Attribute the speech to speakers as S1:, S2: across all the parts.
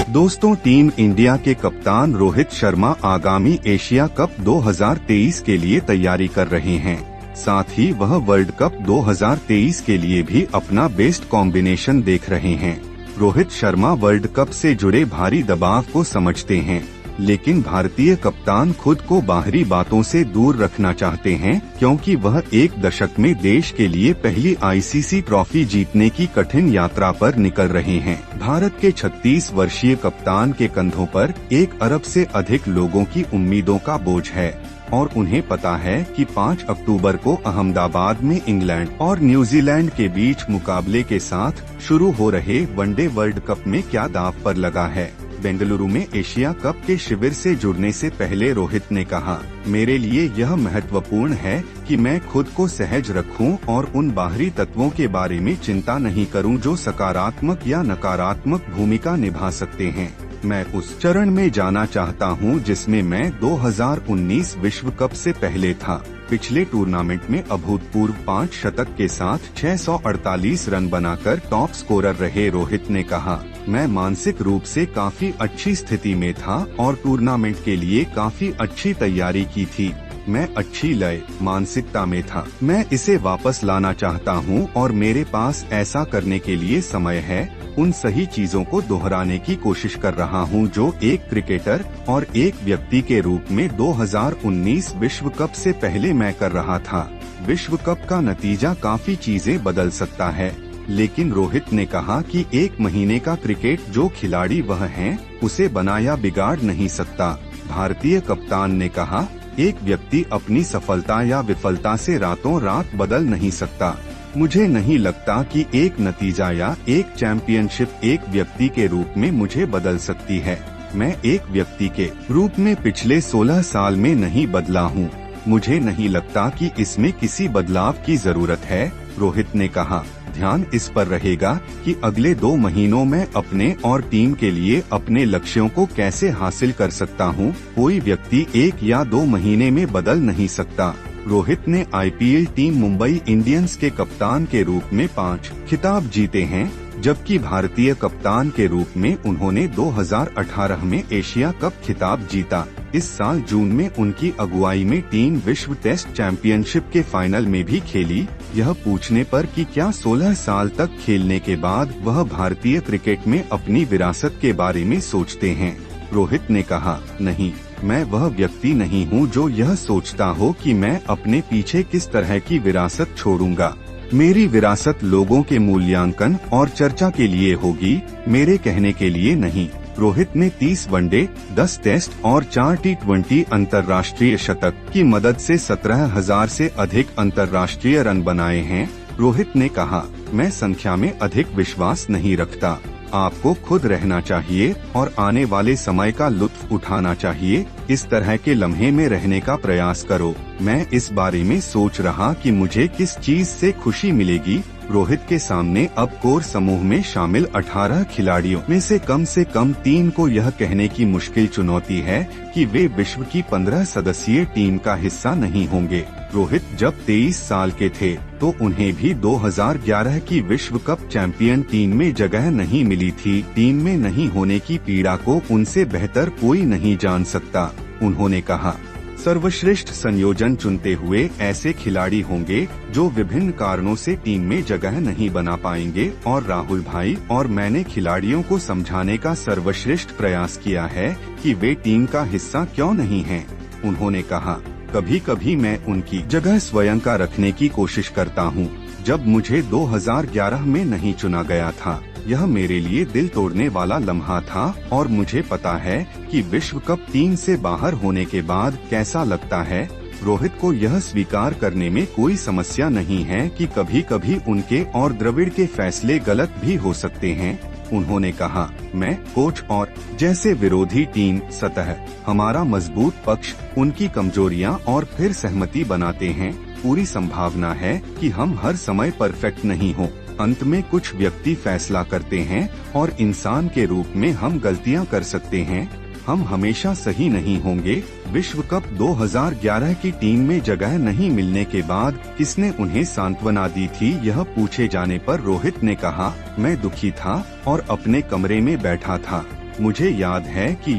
S1: दोस्तों, team India के कप्तान रोहित शर्मा आगामी एशिया कप 2023 के लिए तैयारी कर रहे हैं। साथ ही वह वर्ल्ड कप 2023 के लिए भी अपना बेस्ट कॉम्बिनेशन देख रहे हैं। रोहित शर्मा वर्ल्ड कप से जुड़े भारी दबाव को समझते हैं, लेकिन भारतीय कप्तान खुद को बाहरी बातों से दूर रखना चाहते हैं, क्योंकि वह एक दशक में देश के लिए पहली आईसीसी ट्रॉफी जीतने की कठिन यात्रा पर निकल रहे हैं। भारत के 36 वर्षीय कप्तान के कंधों पर 1 अरब से अधिक लोगों की उम्मीदों का बोझ है और उन्हें पता है कि 5 अक्टूबर को अहमदाबाद में इंग्लैंड और न्यूजीलैंड के बीच मुकाबले के साथ शुरू हो रहे वनडे वर्ल्ड कप में क्या दांव पर लगा है। बेंगलुरु में एशिया कप के शिविर से जुड़ने से पहले रोहित ने कहा, मेरे लिए यह महत्वपूर्ण है कि मैं खुद को सहज रखूं और उन बाहरी तत्वों के बारे में चिंता नहीं करूं जो सकारात्मक या नकारात्मक भूमिका निभा सकते हैं। मैं उस चरण में जाना चाहता हूं जिसमें मैं 2019 विश्व कप से पहले था। पिछले टूर्नामेंट में अभूतपूर्व 5 शतक के साथ 648 रन बनाकर टॉप स्कोरर रहे रोहित ने कहा, मैं मानसिक रूप से काफी अच्छी स्थिति में था और टूर्नामेंट के लिए काफी अच्छी तैयारी की थी। मैं अच्छी लय मानसिकता में था। मैं इसे वापस लाना चाहता हूं और मेरे पास ऐसा करने के लिए समय है। उन सही चीजों को दोहराने की कोशिश कर रहा हूं जो एक क्रिकेटर और एक व्यक्ति के रूप में 2019 विश्व कप से पहले मैं कर रहा था। विश्व कप का नतीजा काफी चीजें बदल सकता है, लेकिन रोहित ने कहा कि 1 महीने का क्रिकेट जो खिलाड़ी वह हैं, उसे बनाया बिगाड़ नहीं सकता। भारतीय कप्तान ने कहा, एक व्यक्ति अपनी सफलता या विफलता से रातों रात बदल नहीं सकता। मुझे नहीं लगता कि एक नतीजा या एक चैंपियनशिप एक व्यक्ति के रूप में मुझे बदल सकती है। मैं एक व्यक्ति के रूप में पिछले 16 साल में नहीं बदला हूँ। मुझे नहीं लगता कि इसमें किसी बदलाव की जरूरत है। रोहित ने कहा, ध्यान इस पर रहेगा कि अगले 2 महीनों में अपने और टीम के लिए अपने लक्ष्यों को कैसे हासिल कर सकता हूं। कोई व्यक्ति 1 या 2 महीने में बदल नहीं सकता। रोहित ने आईपीएल टीम मुंबई इंडियंस के कप्तान के रूप में 5 खिताब जीते हैं, जबकि भारतीय कप्तान के रूप में उन्होंने 2018 में एशिया कप खिताब जीता। इस साल जून में उनकी अगुवाई में टीम विश्व टेस्ट चैंपियनशिप के फाइनल में भी खेली। यह पूछने पर कि क्या 16 साल तक खेलने के बाद वह भारतीय क्रिकेट में अपनी विरासत के बारे में सोचते हैं, रोहित ने कहा, नहीं, मैं वह व्यक्ति नहीं हूं जो यह सोचता हो कि मैं अपने पीछे किस तरह की विरासत छोड़ूंगा। मेरी विरासत लोगों के मूल्यांकन और चर्चा के लिए होगी, मेरे कहने के लिए नहीं। रोहित ने 30 वनडे, 10 टेस्ट और 4 टी20 अंतर्राष्ट्रीय शतक की मदद से 17,000 से अधिक अंतर्राष्ट्रीय रन बनाए हैं। रोहित ने कहा, मैं संख्या में अधिक विश्वास नहीं रखता। आपको खुद रहना चाहिए और आने वाले समय का लुत्फ उठाना चाहिए। इस तरह के लम्हे में रहने का प्रयास करो। मैं इस बारे में सोच रहा कि मुझे किस चीज से खुशी मिलेगी। रोहित के सामने अब कोर समूह में शामिल 18 खिलाड़ियों में से कम 3 को यह कहने की मुश्किल चुनौती है कि वे विश्व की 15 सदस्यीय टीम का हिस्सा नहीं होंगे। रोहित जब 23 साल के थे तो उन्हें भी 2011 की विश्व कप चैंपियन टीम में जगह नहीं मिली थी। टीम में नहीं होने की पीड़ा को उनसे बेहतर कोई नहीं जान सकता। उन्होंने कहा, सर्वश्रेष्ठ संयोजन चुनते हुए ऐसे खिलाड़ी होंगे जो विभिन्न कारणों से टीम में जगह नहीं बना पाएंगे और राहुल भाई और मैंने खिलाड़ियों को समझाने का सर्वश्रेष्ठ प्रयास किया है कि वे टीम का हिस्सा क्यों नहीं हैं। उन्होंने कहा, कभी कभी मैं उनकी जगह स्वयं का रखने की कोशिश करता हूँ। जब मुझे 2011 में नहीं चुना गया था, यह मेरे लिए दिल तोड़ने वाला लम्हा था और मुझे पता है कि विश्व कप 3 से बाहर होने के बाद कैसा लगता है। रोहित को यह स्वीकार करने में कोई समस्या नहीं है कि कभी कभी उनके और द्रविड़ के फैसले गलत भी हो सकते हैं। उन्होंने कहा, मैं, कोच और जैसे विरोधी टीम सतह हमारा मजबूत पक्ष, उनकी कमजोरियां और फिर सहमति बनाते हैं। पूरी संभावना है कि हम हर समय परफेक्ट नहीं हो। अंत में कुछ व्यक्ति फैसला करते हैं और इंसान के रूप में हम गलतियां कर सकते हैं। हम हमेशा सही नहीं होंगे। विश्व कप 2011 की टीम में जगह नहीं मिलने के बाद किसने उन्हें सांत्वना दी थी, यह पूछे जाने पर रोहित ने कहा, मैं दुखी था और अपने कमरे में बैठा था। मुझे याद है कि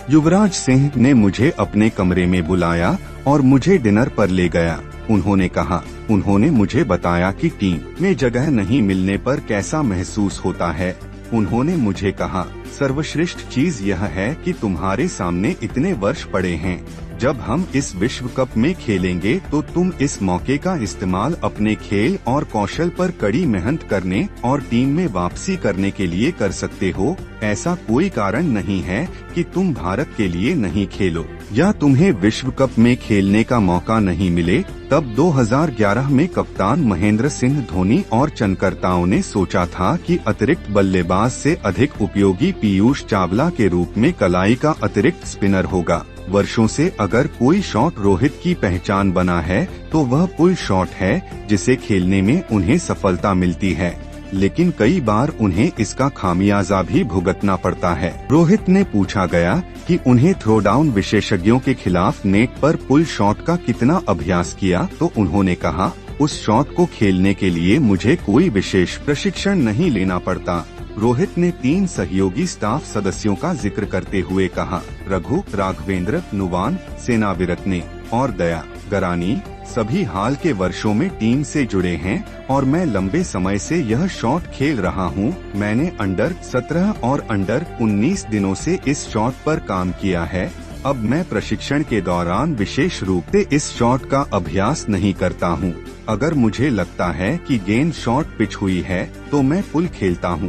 S1: युवराज सिंह ने मुझे अपने कमरे में बुलाया और मुझे डिनर पर ले गया। उन्होंने कहा, उन्होंने मुझे बताया कि टीम में जगह नहीं मिलने पर कैसा महसूस होता है। उन्होंने मुझे कहा, सर्वश्रेष्ठ चीज यह है कि तुम्हारे सामने इतने वर्ष पड़े हैं। जब हम इस विश्व कप में खेलेंगे तो तुम इस मौके का इस्तेमाल अपने खेल और कौशल पर कड़ी मेहनत करने और टीम में वापसी करने के लिए कर सकते हो। ऐसा कोई कारण नहीं है कि तुम भारत के लिए नहीं खेलो या तुम्हें विश्व कप में खेलने का मौका नहीं मिले। तब 2011 में कप्तान महेंद्र सिंह धोनी और चनकर्ताओं ने सोचा था कि अतिरिक्त बल्लेबाज से अधिक उपयोगी पीयूष चावला के रूप में कलाई का अतिरिक्त स्पिनर होगा। वर्षों से अगर कोई शॉट रोहित की पहचान बना है तो वह पुल शॉट है, जिसे खेलने में उन्हें सफलता मिलती है, लेकिन कई बार उन्हें इसका खामियाजा भी भुगतना पड़ता है। रोहित ने पूछा गया कि उन्हें थ्रोडाउन विशेषज्ञों के खिलाफ नेट पर पुल शॉट का कितना अभ्यास किया, तो उन्होंने कहा, उस शॉट को खेलने के लिए मुझे कोई विशेष प्रशिक्षण नहीं लेना पड़ता। रोहित ने 3 सहयोगी स्टाफ सदस्यों का जिक्र करते हुए कहा, रघु, राघवेंद्र, नुवान, सेनाविरत्ने और दया गरानी सभी हाल के वर्षों में टीम से जुड़े हैं और मैं लंबे समय से यह शॉट खेल रहा हूं। मैंने अंडर 17 और अंडर 19 दिनों से इस शॉट पर काम किया है। अब मैं प्रशिक्षण के दौरान विशेष रूप से इस शॉट का अभ्यास नहीं करता हूं। अगर मुझे लगता है कि गेंद शॉट पिच हुई है तो मैं पुल खेलता हूं।